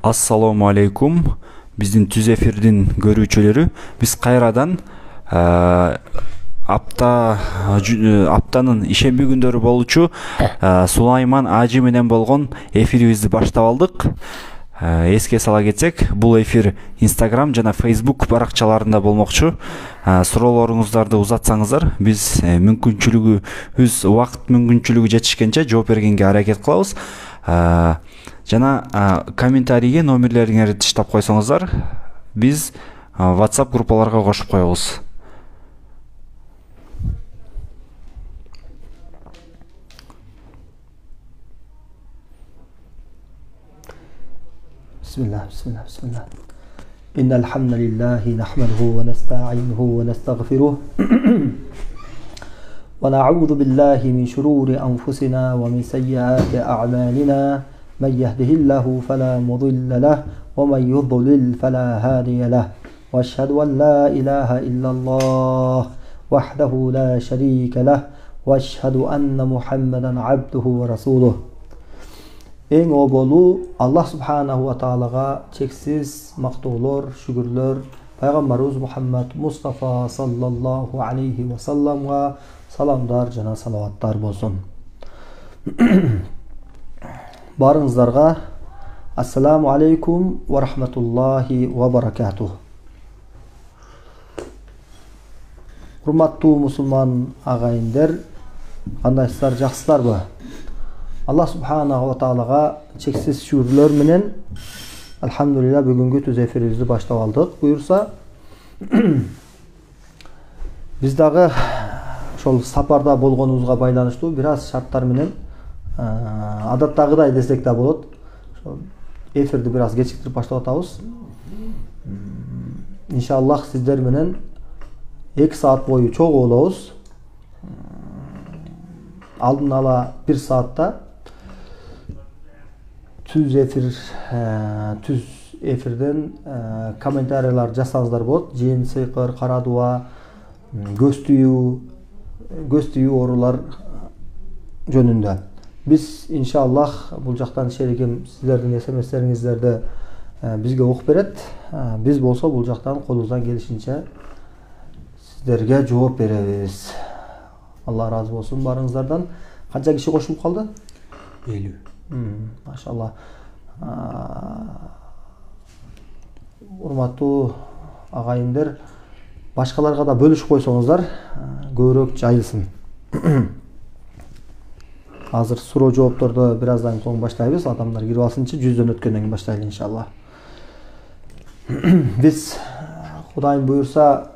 Assalamu алейкум. Биздин түз эфирдин көрүүчүлөрү, биз кайрадан аптанын ишемби күндөрү болчу Сулайман Ажи менен болгон эфирибизди баштап алдык. Эске сала кетсек, бул эфир Instagram жана Facebook баракчаларында болмокчу. Суроолоруңуздарды узатсаңыздар, биз мүмкүнчүлүгүбүз убакыт мүмкүнчүлүгү жетишкенче жооп бергенге аракет кылабыз. Жана комментарийге номерлериңерди таштап койсоңуздар, биз WhatsApp группаларга кошуп коебуз. Bismillah. Innal hamdalillahi nahmaduhu wa nasta'inuhu wa nastaghfiruh. Wa na'udhu billahi min shururi anfusina wa min sayyiati a'malina. من يهده الله فلا مضل له ومن يضلل فلا هادي له واشهد ان لا اله الا الله وحده لا شريك له واشهد ان محمدا عبده ورسوله. Эң оболу Аллах субханаху ва таалага чексиз мактоолор, шүгүрлөр пайгамбарыбыз Мухаммад Мустафа саллаллаху алейхи ва салламга саламдар жана салаваттар болсун. Барыңыздарга ассаламу алейкум ва рахматуллахи ва баракатух. Урматтуу мусулман агайындар, кандайсыздар, жакшысыздарбы? Аллах субханаху ва таалага чексиз шүгүрлөр менен алхамдулилlah бүгүнкү түз эфирибизди баштап алдык. Буюрса, биз дагы ошол сапарда болгонубузга байланыштуу бир аз шарттар менен адаттагыдай десек да болот. Эфирди бир аз кечиктирип баштап атабыз. Иншаллах сиздер менен 2 саат бою чогуу болобуз. Алдын ала 1 саатта түз эфирден комментариялар жасаңыздар болот. Жин, сыйкыр, кара дуа, көз түйүү оорулар жөнүндө. Биз иншаллах бул жактан шеригим сиздердин смстериңиздерди бизге окуп берет. Биз болсо бул жактан колубуздан келишинче сиздерге жооп беребиз. Алла разы болсун барыңыздардан. Канча киши кошулуп калды? 50. Машалла. Урматтуу агайындар, башкаларга да бөлүшүп койсоңуздар, көбүрөөк жайылсын. Азыр суроо жоопторду бир аздан соң баштайбыз. Адамдар кирип алсынчы, 100дөн өткөндөн кийин баштайлы иншалла. Биз Кудайым буйрса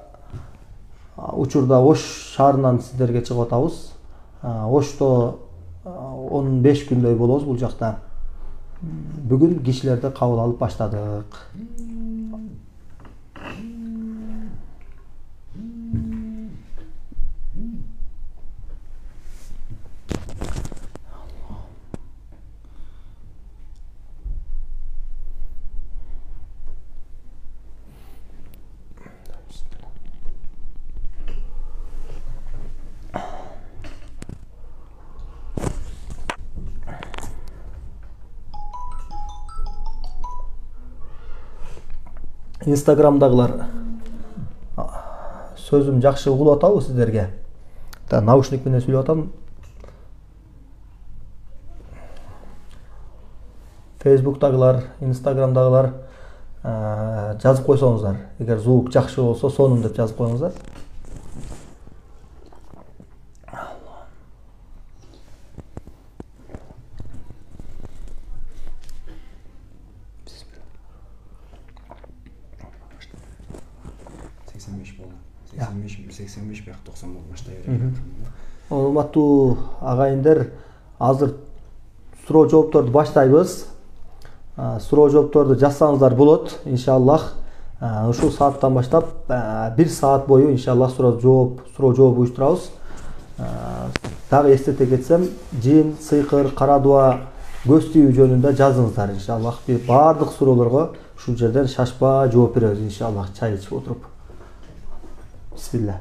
учурда Ош шаарынан сиздерге чыгып атабыз. Ошто 15 күндөй болобуз бул жакта. Бүгүн кишилерди кабыл алып баштадык. Instagram'dagılar sözüm жакшы угулуп атабы сиздерге? Наушник менен сүйлөп атам. Facebook'dagılar, Instagram'dagılar жазып койсоңуздар. Эгер звук жакшы болсо, сонун деп жазып коюңуздар. Урматтуу агайындар, азыр суроо жоопторду баштайбыз. Суроо жоопторду жазсаңыздар болот, иншаллах. Ушул сааттан баштап 1 саат бою иншаллах суроо жооп уюштурабыз. Дагы эстете кетсем, жин, сыйкыр, кара дуа, көз түйүү жөнүндө жазыңыздар иншаллах. Бардык суроолорго ушул жерден шашпа жооп беребиз иншаллах, чай ичип отуруп. Бисмилlah.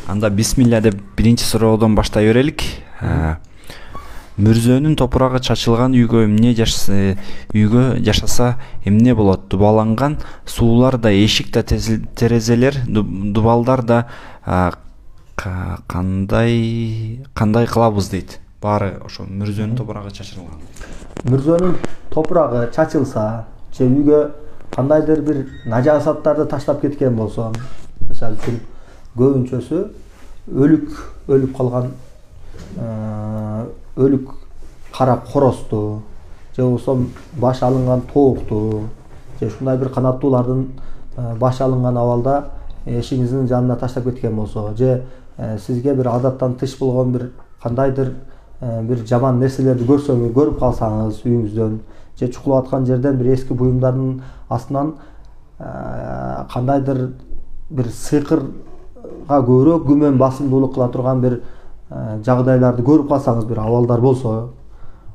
Анда бисмилля деп биринчи суроодон баштай берелик. Мүрзөнүн топурагы чачылган үйгө жашаса эмне болот? Дубаланган суулар да, эшик да, терезелер, дубалдар да кандай кылабыз дейт. Баары ошо мүрзөнүн топурагы чачылган. Мүрзөнүн топурагы чачылса, же үйгө кандайдыр бир нажасаттарды таштап кеткен болсо, мисалы үчүн көбүнчөсү өлүп калган өлүк кара коросту, же болбосо баш алынган тоокту, же ушундай бир канаттуулардын баш алынган абалда эшигиңиздин жанына таштап кеткен болсо, же сизге бир адаттан тыш болгон бир кандайдыр бир жаман нерселерди көрүп калсаңыз үйүңүздөн, же чукулуп аткан жерден бир эски буюмдардын астынан кандайдыр бир сыйкырга көбүрөөк күмөн басымдуулук кыла турган бир жагдайларды көрүп калсаңыз, бир абалдар болсо,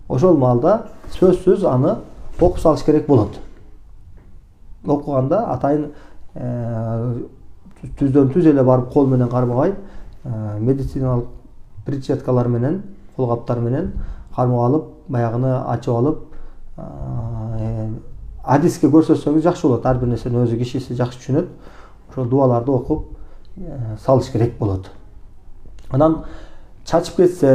ошол маалда сөзсүз аны окуп салыш керек болот. Окуганда атайын түздөн түз эле барып кол менен кармабай, медициналык причеткалар менен, колгаптар менен кармап алып, баягыны ачып алып, адиске көрсөтсөңүз жакшы болот. Ар бир нерсени өзү кишиси жакшы түшүнөт. Ошол дубаларды окуп салыш керек болот. Анан чачып кетсе,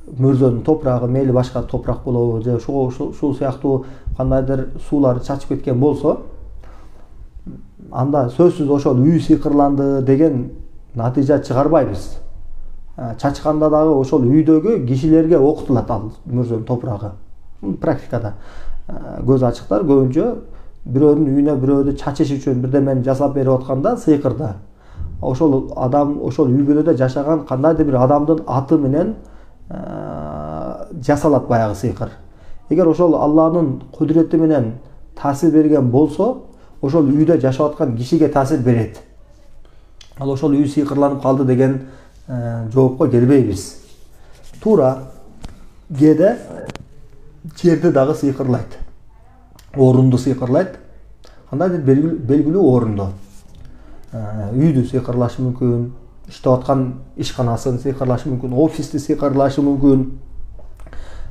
мүрзөнүн топурагы мейли башка топурак болобу, же ушул сыяктуу кандайдыр суулар чачып кеткен болсо, анда сөзсүз ошол үй сыйкырланды деген натыйжа чыгарбайбыз. Чачканда дагы ошол үйдөгү кишилерге окутулат ал мүрзөнүн топурагы. Практикада көз ачыктар көбүнчө бирөөнүн үйүнө бирөөдү чачыш үчүн бирдемени жасап берип атканда, сыйкырда ошол адам ошол үй бүлөдө жашаган кандайдыр бир адамдын аты менен жасалат баягы сыйкыр. Эгер ошол Алланын кудурети менен таасир берген болсо, ошол үйдө жашап аткан кишиге таасир берет. Ал ошол үй сыйкырланып калды деген жоопко келбейбиз. Туура кээде жерди дагы сыйкырлайт. Орунду сыйкырлайт. Кандайдыр белгилүү орунду. Үйдү сыйкырлашы мүмкүн, иштеп аткан ишканасын сыйкырлашы мүмкүн, офисти сыйкырлашы мүмкүн.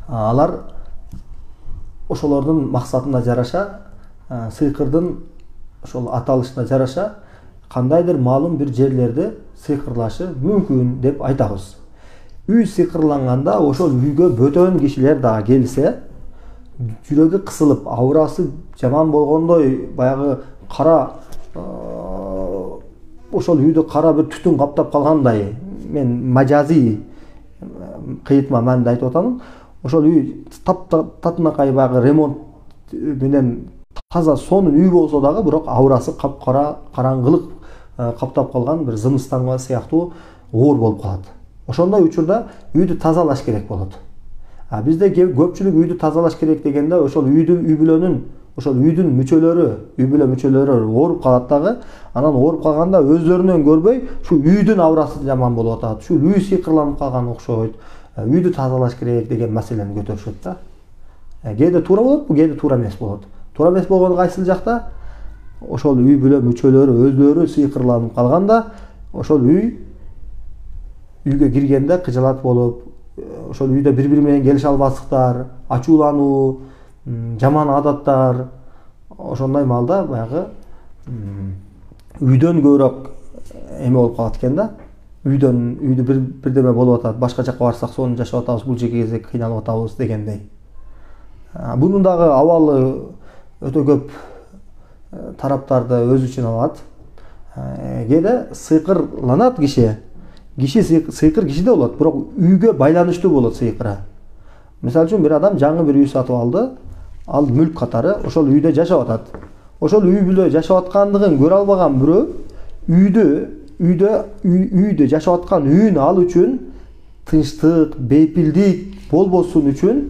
Алар ошолордун максатына жараша, сыйкырдын ошол аталышына жараша кандайдыр маалым бир жерлерди сыйкырлашы мүмкүн деп айтабыз. Үй сыйкырланганда ошол үйгө бөтөн кишилер дагы келсе, жүрөгү кысылып, аурасы жаман болгондой, баягы кара ошол үйдү кара бир түтүн каптап калгандай, мен мажази кыйытма маанинде айтып атам. Ошол үй татынакай баягы ремонт менен таза сонун үй болсо дагы, бирок аурасы капкара, караңгылык каптап калган бир зымыстанга сыяктуу оор болуп калат. Ошондой учурда үйдү тазалаш керек болот. Бизде көпчүлүк үйдү тазалаш керек дегенде ошол үй бүлөнүн мүчөлөрү, үй бүлө мүчөлөрү ооруп калат дагы. Анан ооруп калганда өздөрүнөн көрбөй, шу үйдүн аурасы жаман болуп атат, шу үй сыйкырланып калган окшойт, үйдү тазалаш керек деген маселени көтөрүшөт да. Кээде туура болот, кээде туура эмес болот. Туура эмес болгону кайсыл жакта? Ошол үй бүлө мүчөлөрү өздөрү сыйкырланып калганда, ошол үйгө киргенде кыжалат болуп, ошол үйдө бири-бири менен келише албастыктар, ачуулануу, жаман адаттар, ошондой маалда баягы үйдөн көбүрөөк эме болуп калат экен да. Үйдө бирдеме болуп атат, башка жакка барсак сонун жашап атабыз, бул жерге келсек кыйналып атабыз дегендей. Бунун дагы абалы өтө көп тараптарды өз үчүн алат. Кээде сыйкырланат киши сыйкыр кишиде болот, бирок үйгө байланыштуу болот сыйкыры. Мисалы үчүн бир адам жаңы бир үй сатып алды, ал мүлк катары ошол үйдө жашап атат. Ошол үй бүлө жашап аткандыгын көрө албаган бирөө үйдө жашап аткан үйүн ал үчүн тынчтык, бейпилдик болбосун үчүн,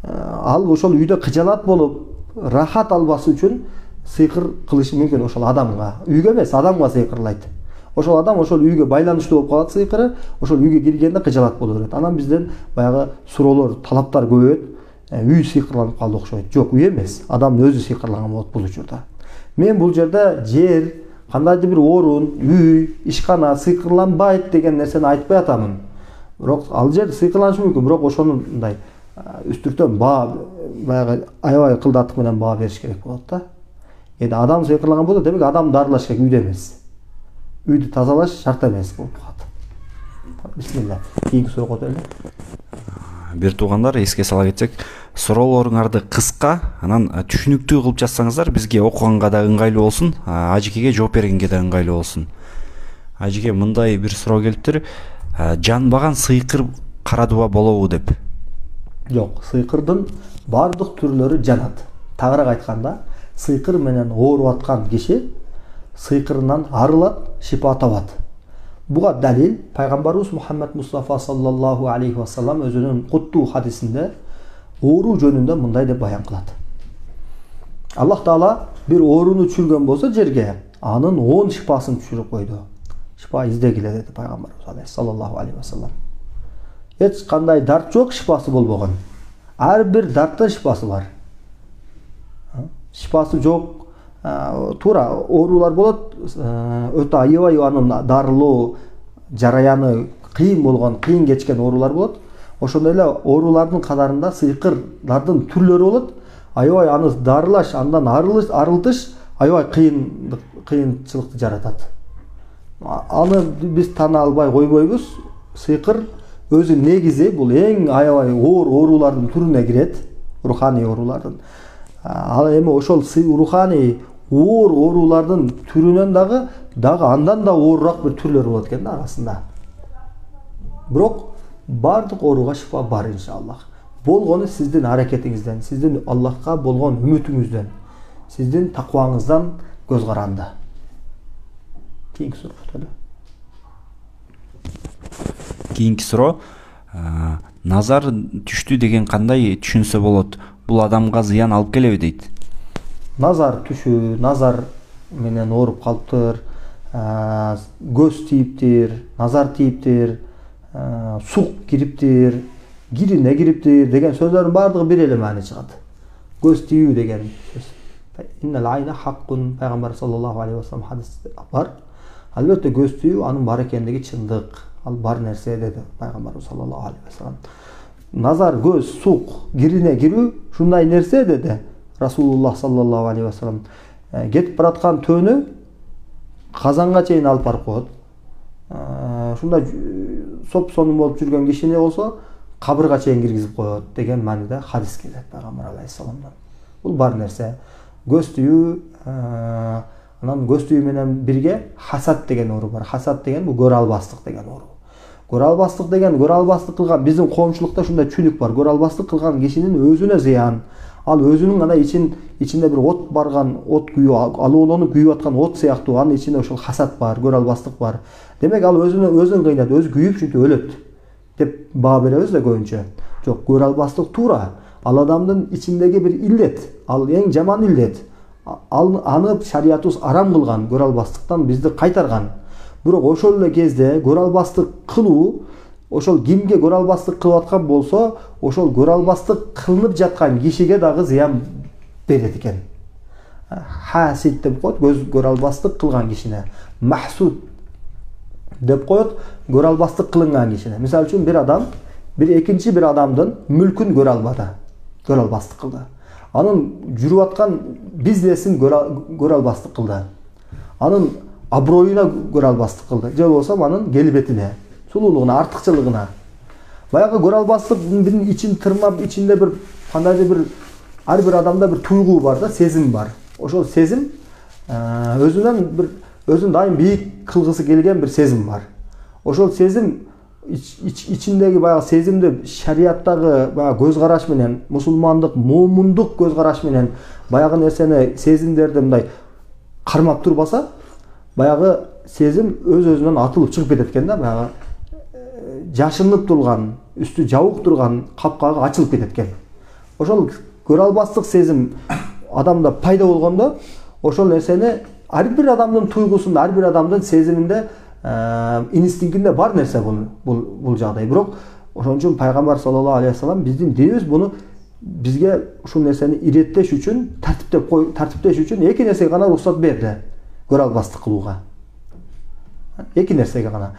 ал ошол үйдө кыжалат болуп, рахат албасы үчүн сыйкыр кылышы мүмкүн ошол адамга. Үйгө эмес, адамга сыйкырлайт. Ошол адам ошол үйгө байланыштуу болуп калат сыйкыры, ошол үйгө киргенде кыжалат боло берет. Анан бизден баягы суроолор, талаптар көбөйөт. Үй сыйкырланып калды окшойт. Жок, үй эмес, адамдын өзү сыйкырланган болот бул учурда. Мен бул жерде жер, кандайдыр бир орун, үй, ишкана сыйкырланбайт деген нерсени айтпай атамын. Бирок ал жер сыйкырланышы мүмкүн, бирок ошону мындай үстүртөн баягы аябай кылдаттык менен баа бериш керек болот да. Эди адам сыйкырлаган болсо, демек адам дарылаш керек, үйдө эмес. Үйдү тазалаш шарт эмес болуп калат. Бисмилла. Кийинки суроого өтөлү. Бир туугандар, эске сала кетсек, суроолоруңарды кыска, анан түшүнүктүү кылып жазсаңыздар, бизге окуганга да ыңгайлуу болсун, ажекеге жооп бергенге да ыңгайлуу болсун. Ажеке, мындай бир суроо келиптир. Жанбаган сыйкыр кара дуба болобу деп. Жок, сыйкырдын бардык түрлөрү жанат. Тагыраак айтканда, сыйкыр менен ооруп аткан киши сыйкырынан арылат, шифа табат. Буга далил пайгамбарыбыз Мухаммад Мустафа саллаллаху алейхи ва саллам өзүнүн куттуу хадисинде оору жөнүндө мындай деп баян кылат. Аллах Таала бир ооруну түшүргөн болсо жерге, анын 10 шифасын түшүрүп койду. Шифа издегиле деди пайгамбарыбыз саллаллаху алейхи ва саллам. Эч кандай дарт жок, шифасы болбогон. Ар бир дарттын шифасы бар. Шифасы жок, туура оорулар болот, өтө аябай анын дарылоо жараяны кыйын болгон, кыйын кечкен оорулар болот. Ошондой эле оорулардын катарында сыйкырлардын түрлөрү болот. Аябай аны дарылаш, андан арылтыш аябай кыйынчылыкты жаратат. Аны биз тана албай койбойбуз. Сыйкыр өзү негизи бул эң аябай оор оорулардын түрүнө кирет, руханий оорулардын. Ал эми ошол руханий оор оорулардын түрүнөн дагы андан да оорураак бир түрлөр болот экен арасында. Бирок бардык ооруга шифа бар иншаллах. Болгону сиздин аракетиңизден, сиздин Аллахка болгон үмүтүңүздөн, сиздин такваңыздан көз каранды. Кийинки суроо. Кийинки суроо, назар түштү деген кандай түшүнсө болот? Бул адамга зыян алып келеби дейт? Назар түшүү, назар менен ооруп калыптыр, көз тийиптир, назар тийиптир, сук кириптир, кирине кириптир деген сөздөрдүн бардыгы бир эле маани чыгат. Көз тийүү деген сөз. Иннал айна хаккун, пайгамбар саллаллаху алейхи ва саллам хадисте бар. Албетте көз тийүү анын бар экендиги чындык, ал бар нерсе деди пайгамбар саллаллаху алейхи ва саллам. Назар, көз, сук, кирине кирүү шундай нерсе деди Расулуллах саллаллаху алейхи ва саллам. Кетип бараткан төөнү казанга чейин алып барып коет. Шундай соп-сонун болуп жүргөн кишини болсо кабырга чейин киргизип коет деген мааниде хадис келет пайгамбар алейхиссаламдан. Бул бар нерсе. Көз тийүү, анан көз тийүү менен бирге хасад деген оору бар. Хасад деген бул көрө албастык деген оору. Көрө албастык кылган биздин коомчулукта шундай түшүнүк бар. Көрө албастык кылган кишинин өзүнө зыян. Ал өзүнүн ана ичинде бир от барган, от күйүү, алоолонуп күйүп аткан от сыяктуу, анын ичинде ошол хасад бар, көрө албастык бар. Демек ал өзүн кыйнат, өзү күйүп шинтип өлөт деп баа беребиз да көбүнчө. Жок, көрө албастык туура. Ал адамдын ичиндеги бир иллет, ал эң жаман иллет. Аны шариятыбыз арам кылган, көрө албастыктан бизди кайтарган. Бирок ошол эле кезде көрө албастык кылуу, ошол кимге көрө албастык кылып аткан болсо, ошол көрө албастык кылынып жаткан кишиге дагы зыян берет экен. Хасид деп коет, көз көрө албастык кылган кишине. Махсуд деп коет, көрө албастык кылынган кишине. Мисалы үчүн бир адам экинчи бир адамдын мүлкүн көрө албады, көрө албастык кылды. Анын жүрүп аткан бизнесин көрө албастык кылды. Анын аброюна көрө албастык кылды. Же болбосо анын келбетине, сулуулугуна, артыкчылыгына. Баягы көрө албастыктын ичин тырмап, ичинде бир кандайдыр бир ар бир адамда бир туйгу бар да, сезим бар. Ошол сезим өзүн дайым бийик кылгысы келген бир сезим бар. Ошол сезим ичиндеги баягы сезимди шарияттагы баягы көз караш менен, мусулмандык, момундук көз караш менен баягы нерсени, сезимдерди мындай кармап турбаса, баягы сезим өз-өзүнөн атылып чыгып кетет экен да, баягы жашынып турган, үстү жабык турган капкагы ачылып кетет экен. Ошол көрө албастык сезим адамда пайда болгондо, ошол нерсени ар бир адамдын туйгусунда, ар бир адамдын сезиминде, инстинктинде бар нерсе бул жагдай. Бирок ошон үчүн пайгамбар саллаллаху алейхи ва саллам биздин динибиз буну бизге ушул нерсени иреттеш үчүн, тартиптеш үчүн эки нерсеге гана уруксат берди. Көрө албастык кылууга. Эки нерсеге гана.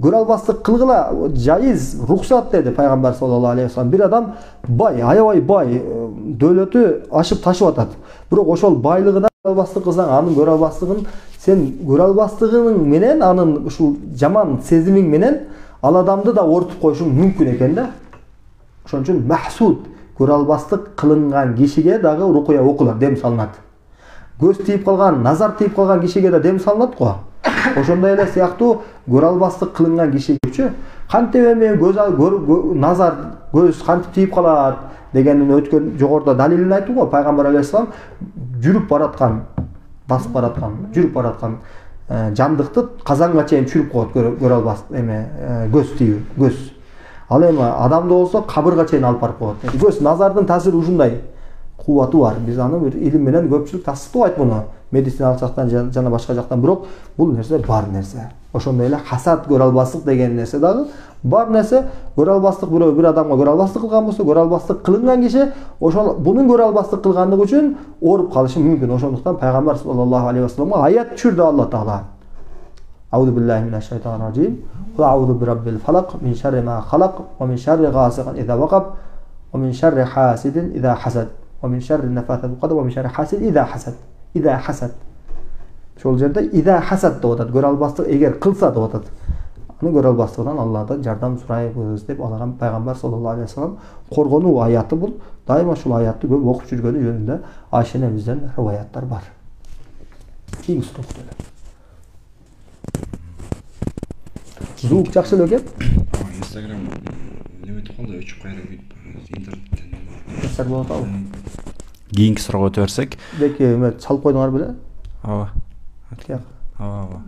Көрө албастык кылгыла жайыз, рухсат деди пайгамбар саллаллаху алейхи вассалам. Бир адам бай, аябай бай, дөлөтү ашып ташып атат. Бирок ошол байлыгына көрө албастык кылсаң, анын көрө албастыгын сен көрө албастыгың менен, анын ушул жаман сезимиң менен ал адамды да ортуп коюшуң мүмкүн экен да. Ошон үчүн махсуд көрө албастык кылынган кишиге дагы рукуя окулат, дем салынат. Көз тийип калган, назар тийип калган кишиге да дем салынат го. Ошондой эле сыяктуу көрө албастык кылынган кишигечи кантип эми назар көз кантип тийип калат дегенин өткөн жогоруда далилин айтты го. Пайгамбар алейхисалам жүрүп бараткан, басып бараткан, жүрүп бараткан жандыкты казанга чейин чүрүп коет көрө албастык көз тийүү, көз. Ал эми адамды болсо кабырга чейин алып барып коет. Көз назардын таасири ушундай кубаты бар. Биз аны бир илим менен көпчүлүк тастыктабайт муну. Медициналык жактан жана башка жактан, бирок бул нерсе бар нерсе. Ошондой эле хасад көрө албастык деген нерсе дагы бар нерсе. Көрө албастык бирөө бир адамга көрө албастык кылган болсо, көрө албастык кылынган киши ошол бунун көрө албастык кылгандыгы үчүн ооруп калышы мүмкүн. Ошондуктан пайгамбар саллаллаху алейхи вассаламга аят түшүрдү Алла Таала. Аузу биллахи минаш шайтанир раджим. Ва аузу бираббил фалак мин шарри ма халак ва мин шарри гасиqin иза вaqab ва мин шарри хасидин иза хасад ва мин шарри нафасаtil qadr ва мин шарри хасид иза хасад. Иза хасад. Ошол жерде иза хасад деп атат. Көрө албастык эгер кылса деп атат. Аны көрө албастыгынан Алладан жардам сурайбыз деп алаган пайгамбар саллаллаху алейхи вассалам коргонуу аяты бул. Дайыма ушул аятты көп окуп жүргөнү жөнүндө Айша энемизден риваяттар бар. Кийинки сурак деле. Звук жакшы эле экен. Instagram неметип калды, өчүп кайра интернеттен. Жасар болот ал. Кийинки суроого өтө берсек. Деки эме чалып койдуңар беле? Ооба. Ооба.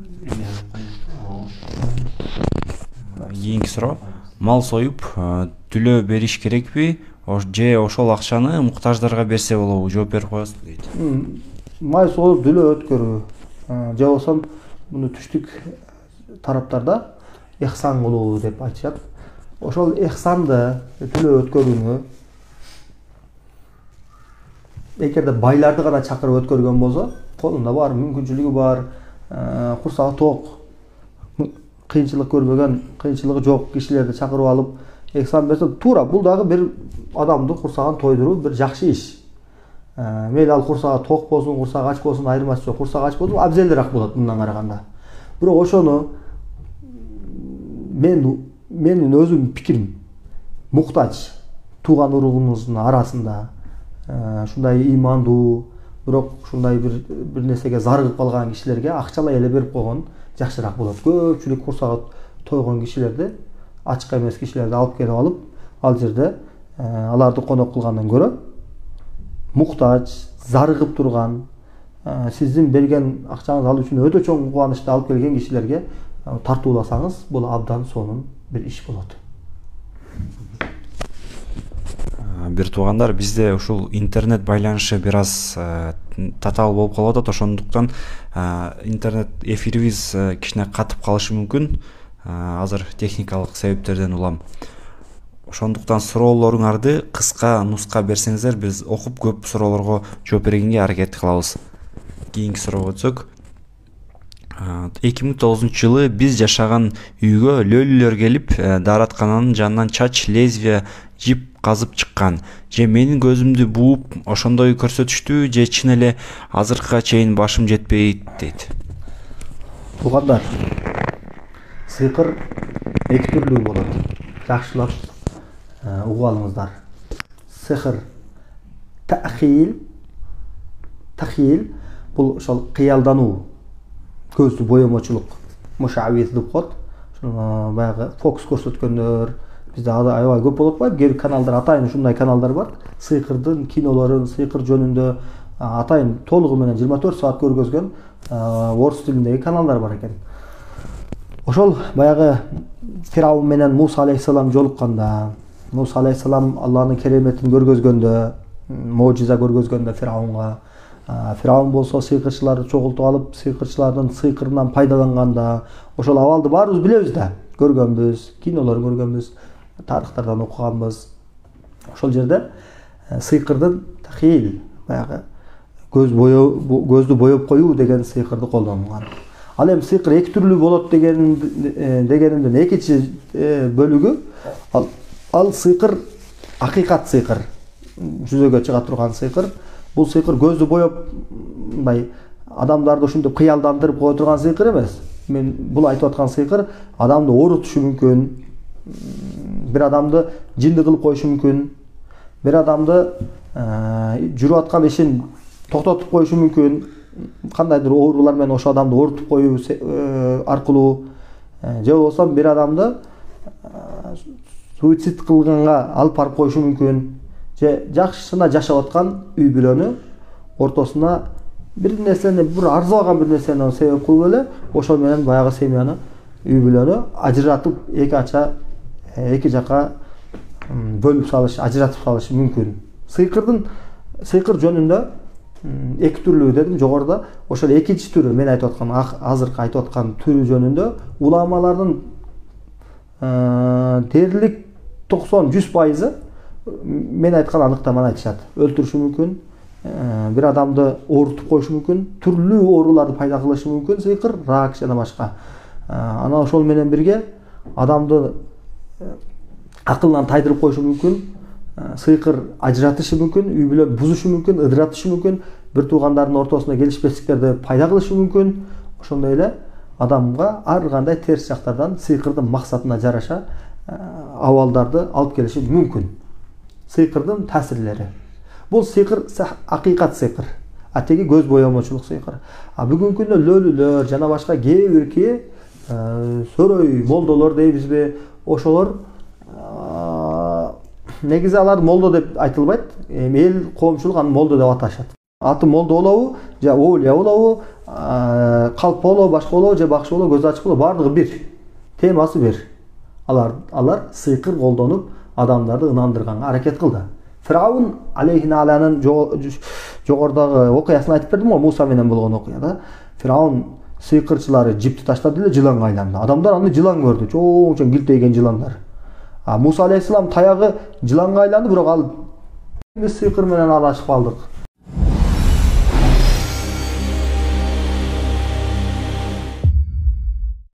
Кийинки суроо. Мал союп, төлөө бериш керекпи? Же ошол акчаны муктаждарга берсе болобу? Жооп берип коесуз дейт. Май союп төлөө өткөрүү. Же болсо муну түштүк тараптарда ихсан кылуу деп айтышат. Ошол ихсанды төлөө өткөрүүнү эгерде байларды гана чакырып өткөргөн болсо, колунда бар, мүмкүнчүлүгү бар, курсагы ток, кыйынчылык көрбөгөн, кыйынчылыгы жок кишилерди чакырып алып ихсан берсе, туура бул дагы бир адамды курсагын тойдуруу бир жакшы иш. Мейли ал курсагы ток болсун, курсагы ач болсун, айырмасы жок. Курсагы ач болсун, абзелдирээк болот мындан караганда. Бирок ошону менин өзүм пикирим, муктаж тууган уругубуздун арасында ушундай ыймандуу, бирок ушундай бир нерсеге зарыгып калган кишилерге акчалай эле берип койгон жакшыраак болот. Көпчүлүк курсагы тойгон кишилерди, ачык эмес кишилерди алып келип алып, ал жерде аларды конок кылгандан көрө муктаж, зарыгып турган, сиздин берген акчаңыз ал үчүн өтө чоң кубанычты алып келген кишилерге тартууласаңыз, бул абдан сонун бир иш болот. Бир туугандар, бизде ушул интернет байланышы бир аз татаал болуп калып атат. Ошондуктан интернет эфирибиз кичине катып калышы мүмкүн. Азыр техникалык себептерден улам. Ошондуктан суроолоруңарды кыска нуска берсеңиздер, биз окуп көп суроолорго жооп бергенге аракет кылабыз. Кийинки суроого өтсөк. 2009-жылы биз жашаган үйгө лөлүлөр келип, даараткананын жанынан чач, лезвие, жип казып чыккан. Же менин көзүмдү бууп, ошондой көрсөтүштү, же чын эле азыркыга чейин башым жетпейт дейт. Туугандар, сыйкыр эки түрлүү болот. Жакшылап угуп алыңыздар. Сыйкыр тахил бул ошол кыялдануу, көздү боемочулук, мушавиз деп коет. Ошо баягы фокус көрсөткөндөр бизде аябай көп болуп атпайбы? Кээ каналдар, атайын ушундай каналдар бар. Сыйкырдын кинолорун, сыйкыр жөнүндө атайын толугу менен 24 саат көргөзгөн орус тилиндеги каналдар бар экен. Ошол баягы Фираун менен Муса алейхиссалам жолукканда, Муса алейхиссалам Алланын кереметин көргөзгөндө, можиза көргөзгөндө Фираун болсо сыйкырчыларды чогултуп алып, сыйкырчылардын сыйкырынан пайдаланганда, ошол абалды баарыбыз билебиз да, көргөнбүз, кинолор көргөнбүз, тарыхтардан окуганбыз. Ошол жерде сыйкырдын тахил, баягы көздү боеп коюу деген сыйкырды колдонгон. Ал эми сыйкыр эки түрлүү болот дегениндин экинчи бөлүгү ал сыйкыр акыйкат сыйкыр, жүзөгө чыга турган сыйкыр. Бул сыйкыр көздү боеп, мындай адамдарды ушинтип кыялдандырып кое турган сыйкыр эмес. Мен бул айтып аткан сыйкыр адамды оорутушу мүмкүн, бир адамды жинди кылып коюшу мүмкүн, бир адамды жүрүп аткан ишин токтотуп коюшу мүмкүн, кандайдыр оорулар менен ошо адамды оорутуп коюу аркылуу, же болбосо бир адамды суицид кылганга алып барып коюшу мүмкүн, же жакшысына жашап аткан үй бүлөнү ортосуна бир нерсени, бир арзыбаган бир нерсени себеп кылып эле ошол менен баягы семьяны, үй бүлөнү ажыратып эки жака бөлүп салыш, ажыратып салышы мүмкүн. Сыйкыр жөнүндө эки түрлүү дедим жогоруда. Ошол экинчи түрү, мен айтып аткан, азыркы айтып аткан түрү жөнүндө уламалардын дээрлик 90-100% мен айткан аныктаманы айтышат. Өлтүрүшү мүмкүн, бир адамды оорутуп коюшу мүмкүн, түрлүү ооруларды пайда кылышы мүмкүн сыйкыр, рак жана башка. Анан ошол менен бирге адамды акылынан тайдырып коюшу мүмкүн, сыйкыр ажыратышы мүмкүн, үй бүлөнү бузушу мүмкүн, ыдыратышы мүмкүн, бир туугандардын ортосунда келишпестиктерди пайда кылышы мүмкүн. Ошондой эле адамга ар кандай терс жактардан сыйкырдын максатына жараша абалдарды алып келиши мүмкүн. Сыйкырдын таасирлери. Бул сыйкыр акыйкат сыйкыр. Теги көз боемочулук сыйкыр. Бүгүнкү күндө лөлүлөр жана башка кээ бирки сөрөй молдолор дейбизби, ошолор негизи алар молдо деп айтылбайт. Эл коомчулук аны молдо деп аташат. Аты молдо болобу, же оолия болобу, калп болобу, башка болобу, же бакшы болобу, көз ачык болобу, бардыгы бир. Темасы бир. Алар сыйкыр колдонуп адамдарды ынандырганга аракет кылды. Фираун алейхиналанын жогордагы окуясын айтып бердим го, Муса менен болгон окуяда. Фираун сыйкырчылары жипти таштады эле, жыланга айланды. Адамдар аны жылан көрдү, чоң килтейген жыландар. Муса алейхисалам таягы жыланга айланды, бирок ал сыйкыр менен аралашып калдык.